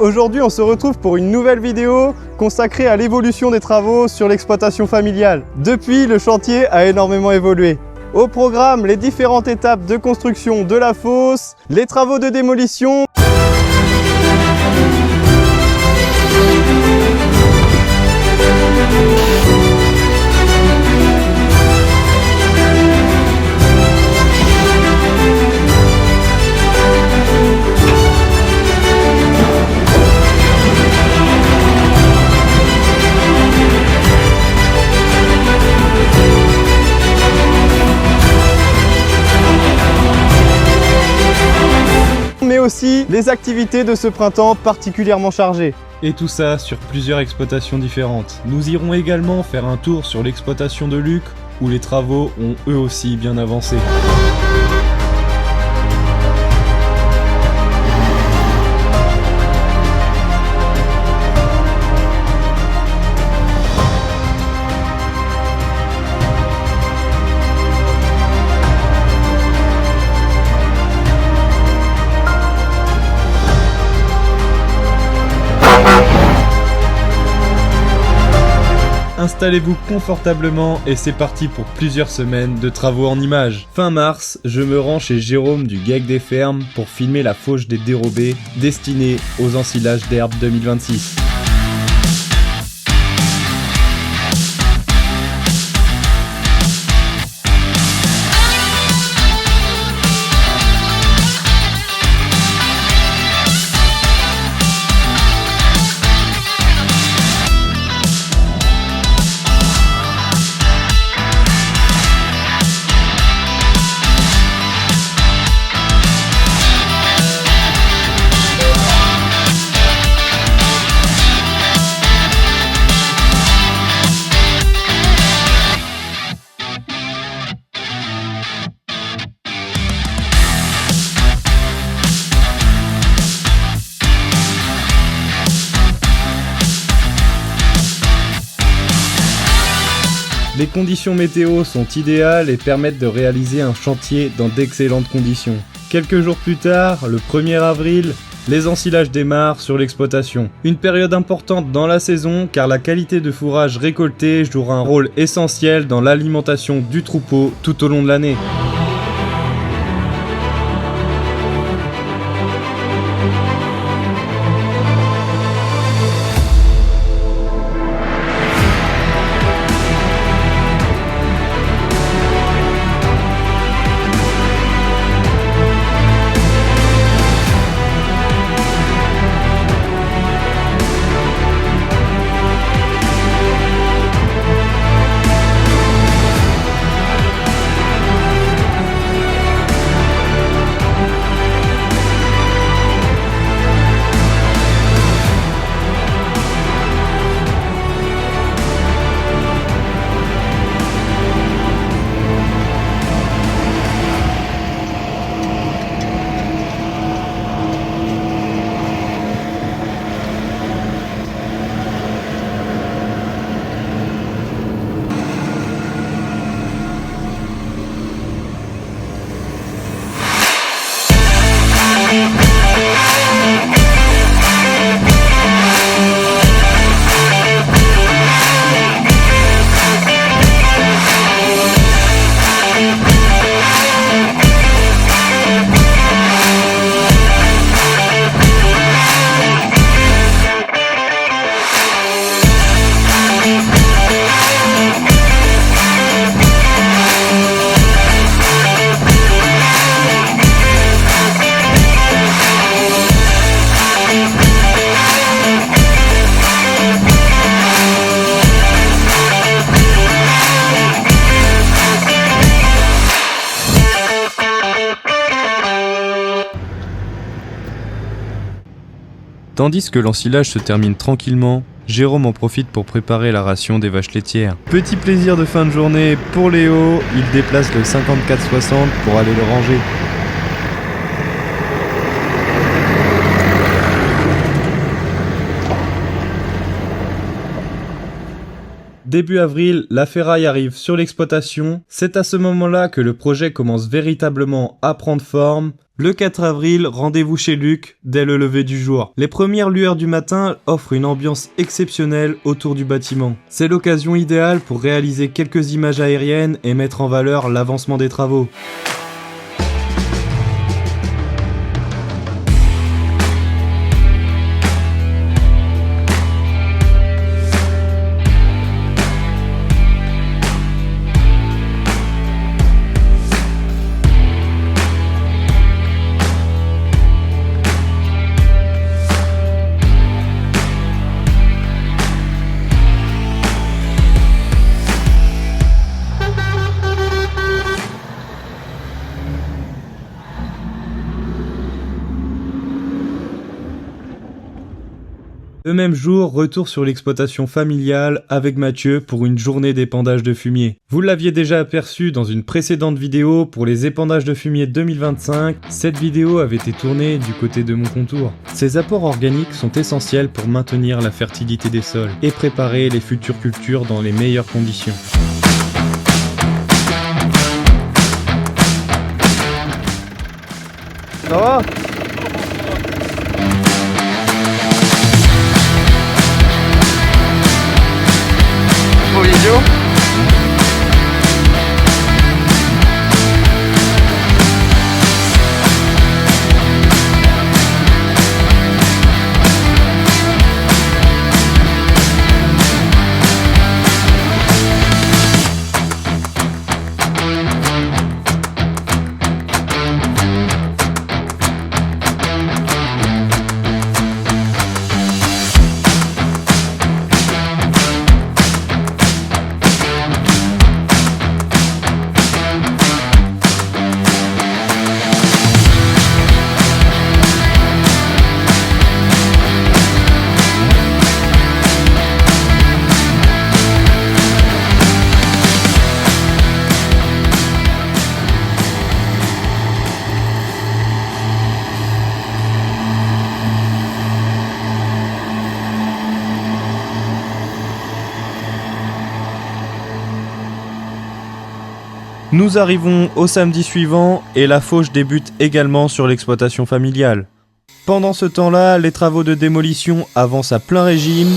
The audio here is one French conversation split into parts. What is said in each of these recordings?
Aujourd'hui, on se retrouve pour une nouvelle vidéo consacrée à l'évolution des travaux sur l'exploitation familiale. Depuis, le chantier a énormément évolué. Au programme, les différentes étapes de construction de la fosse, les travaux de démolition, mais aussi les activités de ce printemps particulièrement chargées. Et tout ça sur plusieurs exploitations différentes. Nous irons également faire un tour sur l'exploitation de Luc, où les travaux ont eux aussi bien avancé. Installez-vous confortablement et c'est parti pour plusieurs semaines de travaux en images. Fin mars, je me rends chez Jérôme du GEC des Fermes pour filmer la fauche des dérobés destinée aux ensilages d'herbe 2026. Les conditions météo sont idéales et permettent de réaliser un chantier dans d'excellentes conditions. Quelques jours plus tard, le 1er avril, les ensilages démarrent sur l'exploitation. Une période importante dans la saison car la qualité de fourrage récolté jouera un rôle essentiel dans l'alimentation du troupeau tout au long de l'année. Tandis que l'ensilage se termine tranquillement, Jérôme en profite pour préparer la ration des vaches laitières. Petit plaisir de fin de journée pour Léo, il déplace le 5460 pour aller le ranger. Début avril, la ferraille arrive sur l'exploitation. C'est à ce moment-là que le projet commence véritablement à prendre forme. Le 4 avril, rendez-vous chez Luc, dès le lever du jour. Les premières lueurs du matin offrent une ambiance exceptionnelle autour du bâtiment. C'est l'occasion idéale pour réaliser quelques images aériennes et mettre en valeur l'avancement des travaux. Le même jour, retour sur l'exploitation familiale avec Mathieu pour une journée d'épandage de fumier. Vous l'aviez déjà aperçu dans une précédente vidéo pour les épandages de fumier 2025, cette vidéo avait été tournée du côté de Moncontour. Ces apports organiques sont essentiels pour maintenir la fertilité des sols et préparer les futures cultures dans les meilleures conditions. Ça va ? Vidéo. Nous arrivons au samedi suivant et la fauche débute également sur l'exploitation familiale. Pendant ce temps-là, les travaux de démolition avancent à plein régime.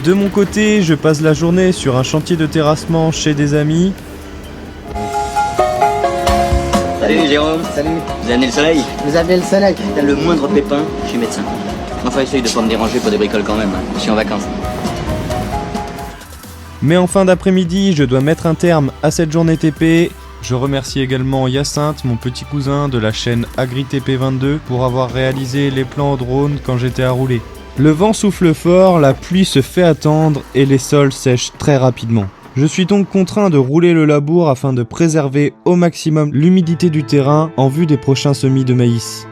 De mon côté, je passe la journée sur un chantier de terrassement chez des amis. Salut Jérôme. Salut. Vous avez amené le soleil? Vous avez le soleil. T'as le moindre pépin, je suis médecin. Enfin, essaye de pas me déranger pour des bricoles quand même, hein. Je suis en vacances. Mais en fin d'après-midi, je dois mettre un terme à cette journée TP. Je remercie également Hyacinthe, mon petit cousin de la chaîne AgriTP22, pour avoir réalisé les plans au drone quand j'étais à rouler. Le vent souffle fort, la pluie se fait attendre et les sols sèchent très rapidement. Je suis donc contraint de rouler le labour afin de préserver au maximum l'humidité du terrain en vue des prochains semis de maïs.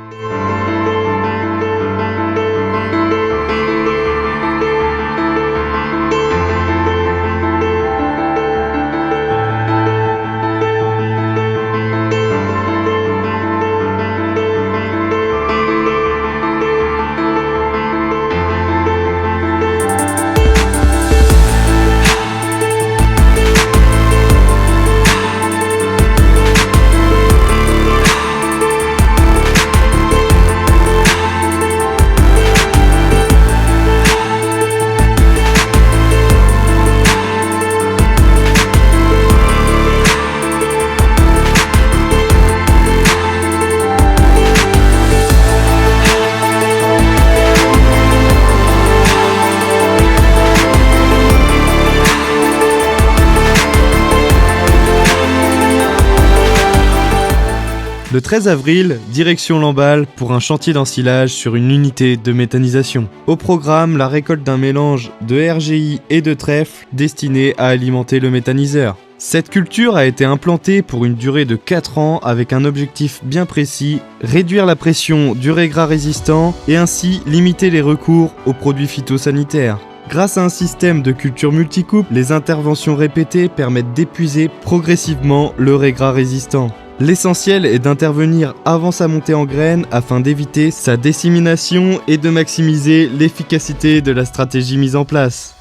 Le 13 avril, direction Lamballe pour un chantier d'ensilage sur une unité de méthanisation. Au programme, la récolte d'un mélange de RGI et de trèfle destiné à alimenter le méthaniseur. Cette culture a été implantée pour une durée de 4 ans avec un objectif bien précis, réduire la pression du régras résistant et ainsi limiter les recours aux produits phytosanitaires. Grâce à un système de culture multicoupe, les interventions répétées permettent d'épuiser progressivement le régras résistant. L'essentiel est d'intervenir avant sa montée en graines afin d'éviter sa dissémination et de maximiser l'efficacité de la stratégie mise en place.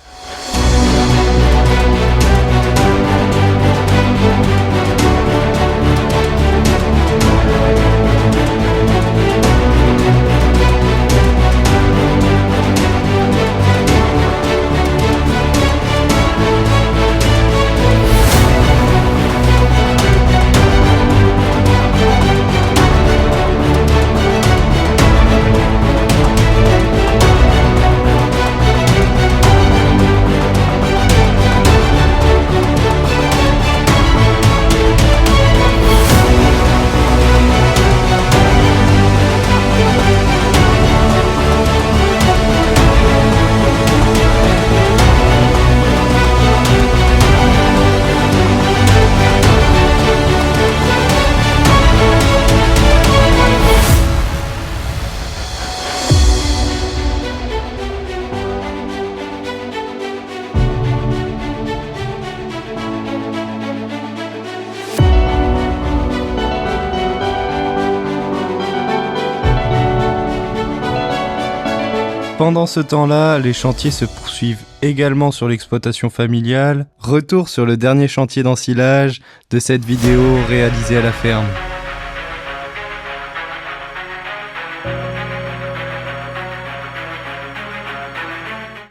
Pendant ce temps-là, les chantiers se poursuivent également sur l'exploitation familiale. Retour sur le dernier chantier d'ensilage de cette vidéo réalisée à la ferme.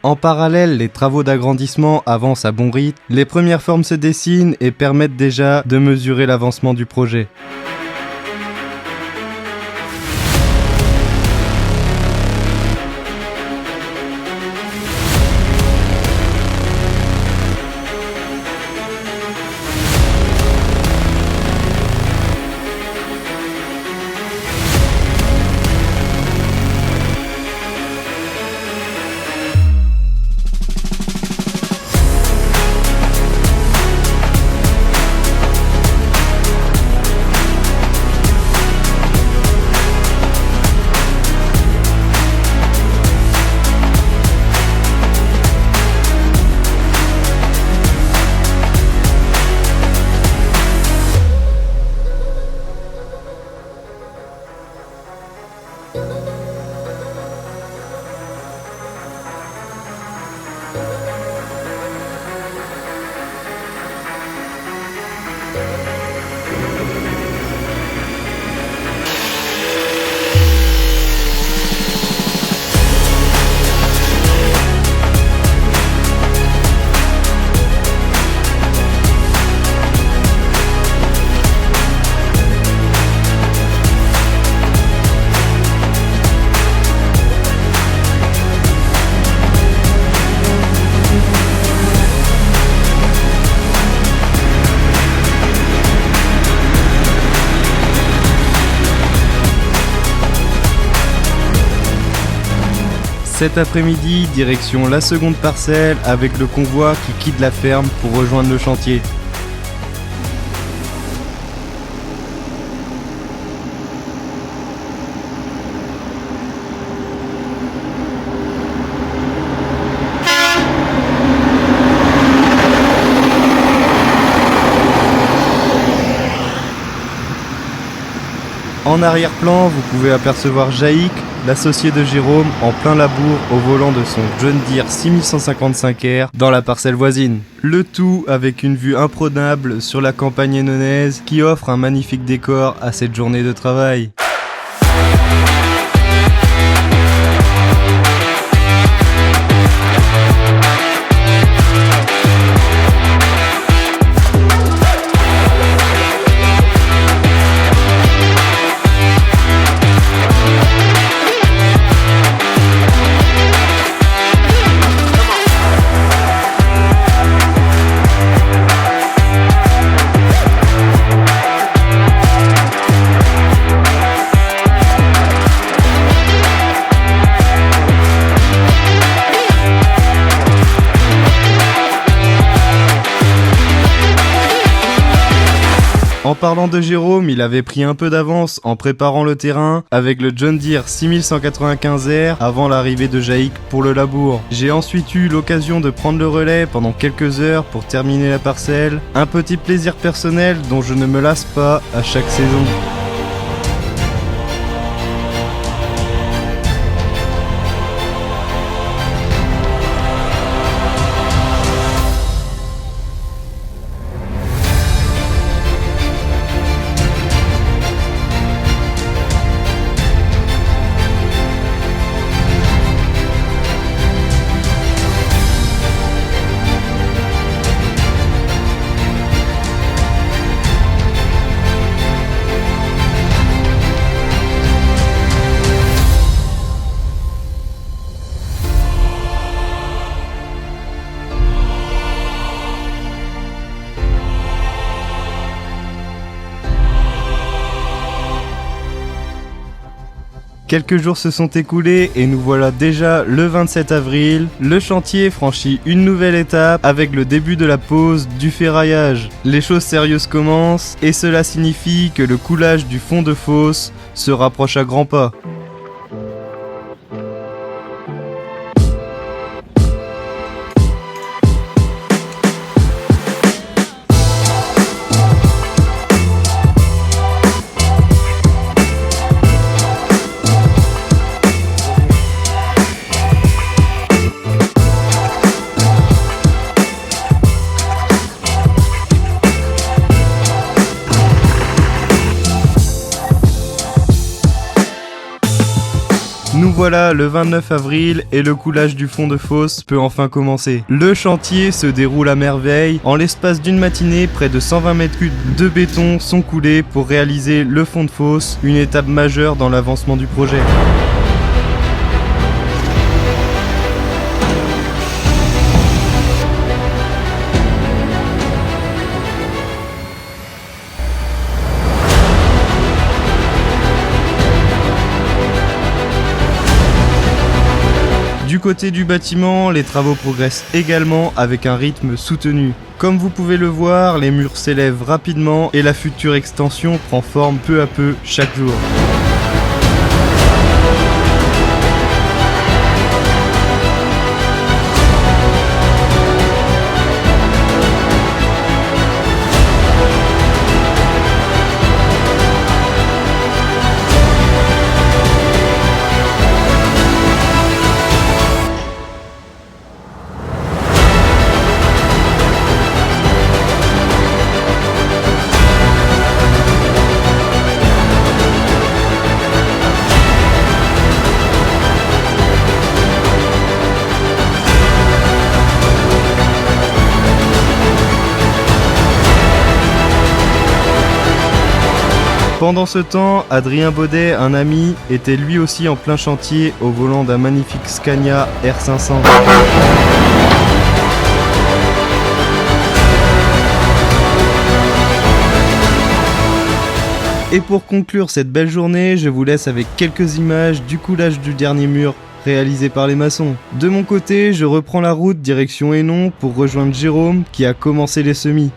En parallèle, les travaux d'agrandissement avancent à bon rythme. Les premières formes se dessinent et permettent déjà de mesurer l'avancement du projet. Cet après-midi, direction la seconde parcelle avec le convoi qui quitte la ferme pour rejoindre le chantier. En arrière-plan, vous pouvez apercevoir Jaïk, l'associé de Jérôme, en plein labour au volant de son John Deere 6155R dans la parcelle voisine. Le tout avec une vue imprenable sur la campagne ennonaise qui offre un magnifique décor à cette journée de travail. En parlant de Jérôme, il avait pris un peu d'avance en préparant le terrain avec le John Deere 6195R avant l'arrivée de Jaïk pour le labour. J'ai ensuite eu l'occasion de prendre le relais pendant quelques heures pour terminer la parcelle, un petit plaisir personnel dont je ne me lasse pas à chaque saison. Quelques jours se sont écoulés et nous voilà déjà le 27 avril. Le chantier franchit une nouvelle étape avec le début de la pose du ferraillage. Les choses sérieuses commencent et cela signifie que le coulage du fond de fosse se rapproche à grands pas. Nous voilà le 29 avril et le coulage du fond de fosse peut enfin commencer. Le chantier se déroule à merveille. En l'espace d'une matinée, près de 120 mètres cubes de béton sont coulés pour réaliser le fond de fosse, une étape majeure dans l'avancement du projet. Du côté du bâtiment, les travaux progressent également avec un rythme soutenu. Comme vous pouvez le voir, les murs s'élèvent rapidement et la future extension prend forme peu à peu chaque jour. Pendant ce temps, Adrien Baudet, un ami, était lui aussi en plein chantier au volant d'un magnifique Scania R500. Et pour conclure cette belle journée, je vous laisse avec quelques images du coulage du dernier mur réalisé par les maçons. De mon côté, je reprends la route direction Hénon pour rejoindre Jérôme qui a commencé les semis.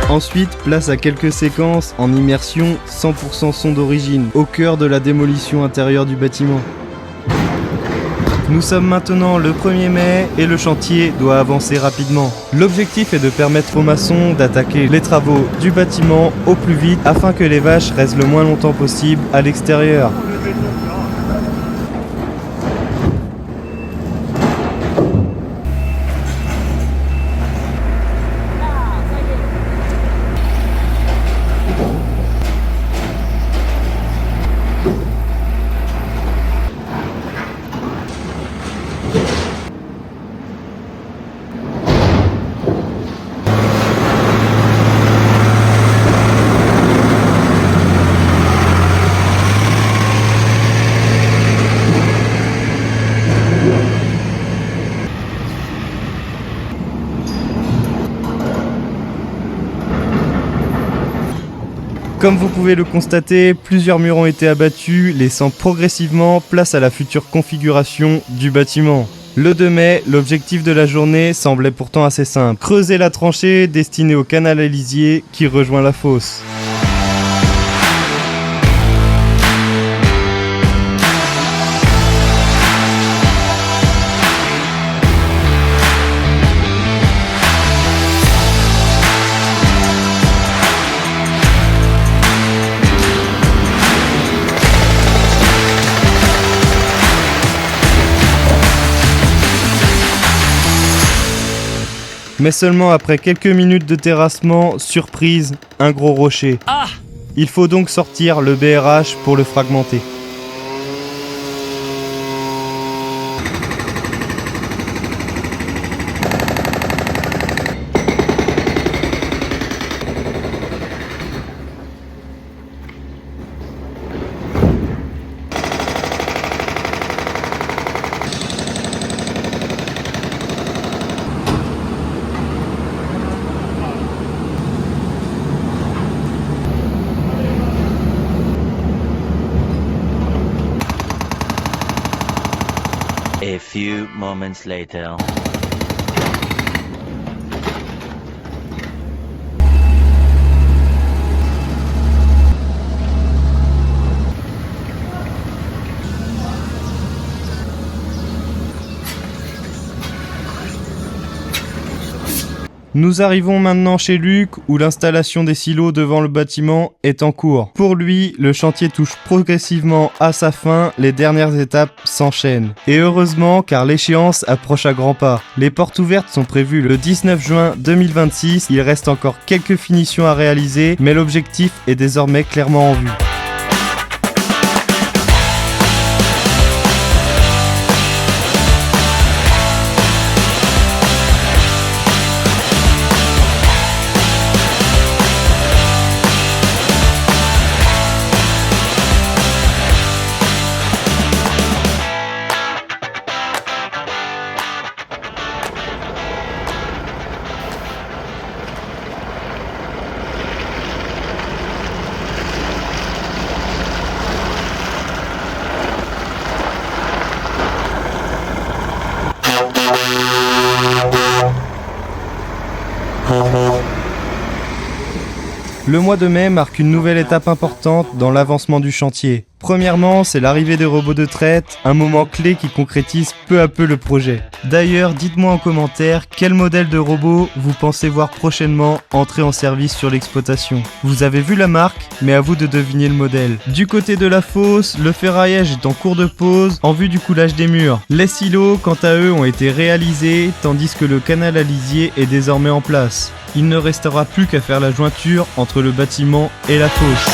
Ensuite, place à quelques séquences en immersion 100% son d'origine, au cœur de la démolition intérieure du bâtiment. Nous sommes maintenant le 1er mai et le chantier doit avancer rapidement. L'objectif est de permettre aux maçons d'attaquer les travaux du bâtiment au plus vite afin que les vaches restent le moins longtemps possible à l'extérieur. Comme vous pouvez le constater, plusieurs murs ont été abattus, laissant progressivement place à la future configuration du bâtiment. Le 2 mai, l'objectif de la journée semblait pourtant assez simple. Creuser la tranchée destinée au canal à lisier qui rejoint la fosse. Mais seulement après quelques minutes de terrassement, surprise, un gros rocher. Il faut donc sortir le BRH pour le fragmenter. A few moments later. Nous arrivons maintenant chez Luc, où l'installation des silos devant le bâtiment est en cours. Pour lui, le chantier touche progressivement à sa fin, les dernières étapes s'enchaînent. Et heureusement, car l'échéance approche à grands pas. Les portes ouvertes sont prévues le 19 juin 2026, il reste encore quelques finitions à réaliser, mais l'objectif est désormais clairement en vue. Le mois de mai marque une nouvelle étape importante dans l'avancement du chantier. Premièrement, c'est l'arrivée des robots de traite, un moment clé qui concrétise peu à peu le projet. D'ailleurs, dites-moi en commentaire quel modèle de robot vous pensez voir prochainement entrer en service sur l'exploitation. Vous avez vu la marque, mais à vous de deviner le modèle. Du côté de la fosse, le ferraillage est en cours de pause en vue du coulage des murs. Les silos, quant à eux, ont été réalisés, tandis que le canal à lisier est désormais en place. Il ne restera plus qu'à faire la jointure entre le bâtiment et la fosse.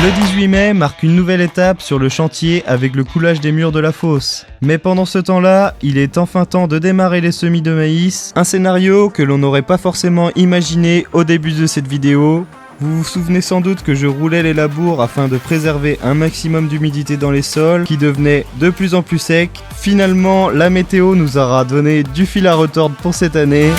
Le 18 mai marque une nouvelle étape sur le chantier avec le coulage des murs de la fosse. Mais pendant ce temps-là, il est enfin temps de démarrer les semis de maïs, un scénario que l'on n'aurait pas forcément imaginé au début de cette vidéo. Vous vous souvenez sans doute que je roulais les labours afin de préserver un maximum d'humidité dans les sols qui devenaient de plus en plus secs. Finalement, la météo nous aura donné du fil à retordre pour cette année.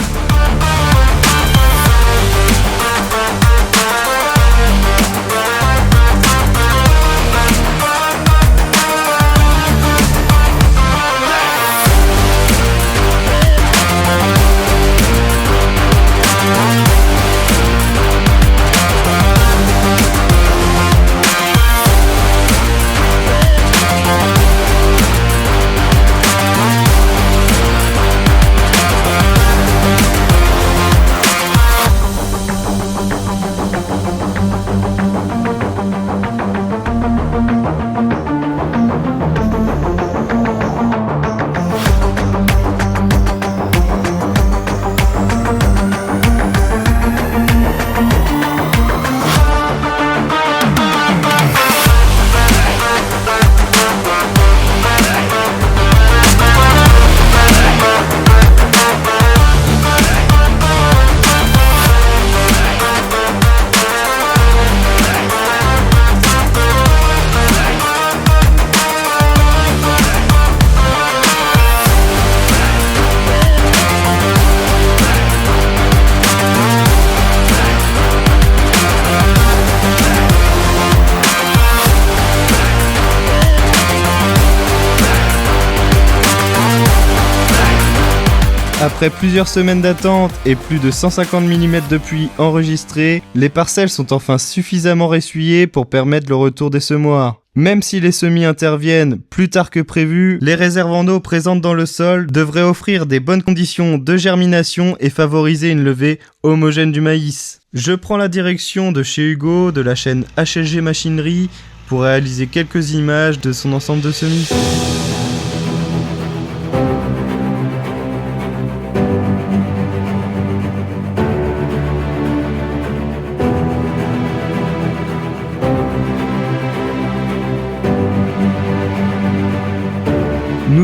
Après plusieurs semaines d'attente et plus de 150 mm de pluie enregistrés, les parcelles sont enfin suffisamment ressuyées pour permettre le retour des semoirs. Même si les semis interviennent plus tard que prévu, les réserves en eau présentes dans le sol devraient offrir des bonnes conditions de germination et favoriser une levée homogène du maïs. Je prends la direction de chez Hugo de la chaîne HLG Machinerie pour réaliser quelques images de son ensemble de semis.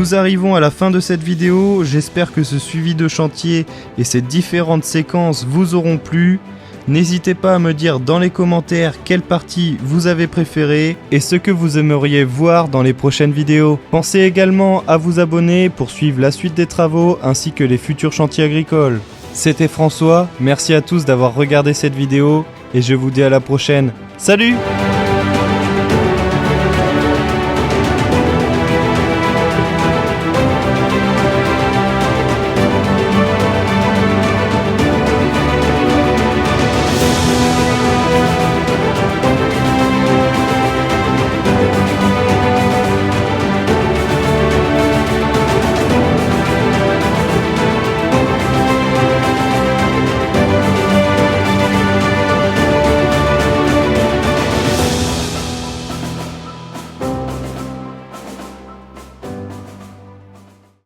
Nous arrivons à la fin de cette vidéo, j'espère que ce suivi de chantier et ces différentes séquences vous auront plu. N'hésitez pas à me dire dans les commentaires quelle partie vous avez préférée et ce que vous aimeriez voir dans les prochaines vidéos. Pensez également à vous abonner pour suivre la suite des travaux ainsi que les futurs chantiers agricoles. C'était François, merci à tous d'avoir regardé cette vidéo et je vous dis à la prochaine. Salut!